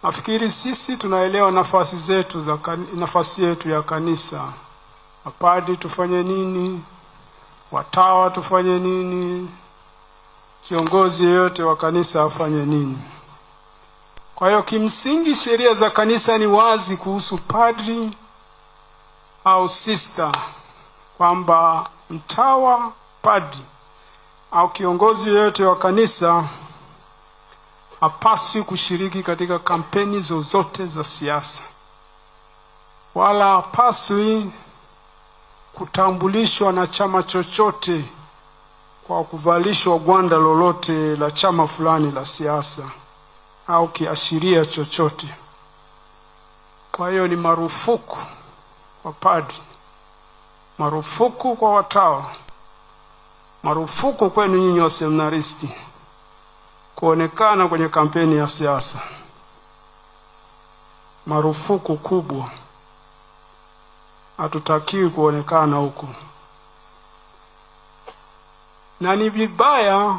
Nafikiri sisi tunaelewa nafasi yetu ya kanisa. Mapadri tufanye nini? Watawa tufanye nini? Kiongozi yeyote wa kanisa afanye nini? Kwa hiyo kimsingi sheria za kanisa ni wazi kuhusu padri au sister, kwamba mtawa, padri au kiongozi yeyote wa kanisa hapaswi kushiriki katika kampeni zozote za siasa, wala hapaswi kutambulishwa na chama chochote kwa kuvalishwa gwanda lolote la chama fulani la siasa au kiashiria chochote. Kwa hiyo ni marufuku kwa padri, marufuku kwa watawa, marufuku kwenu nyinyi wa seminaristi kuonekana kwenye kampeni ya siasa. Marufuku kubwa. Hatutakiwi kuonekana huko. Na ni vibaya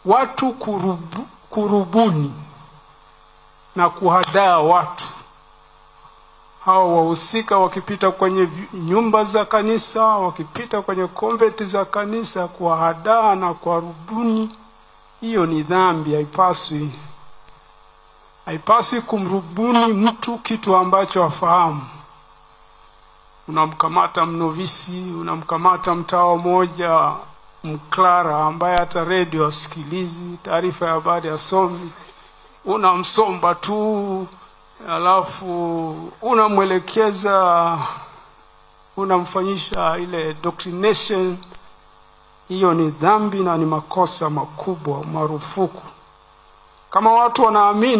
watu kurubuni na kuhadaa watu. Hao wahusika wakipita kwenye nyumba za kanisa, wakipita kwenye konventi za kanisa, kuhadaa na kuwarubuni, hiyo ni dhambi. Haipaswi kumrubuni mtu kitu ambacho hafahamu. Unamkamata mnovisi, unamkamata mtawa moja mklara ambaye hata radio asikilizi, taarifa ya habari asomi, unamsomba tu, alafu unamwelekeza, unamfanyisha ile doctrination. Hiyo ni dhambi na ni makosa makubwa, marufuku. Kama watu wanaamini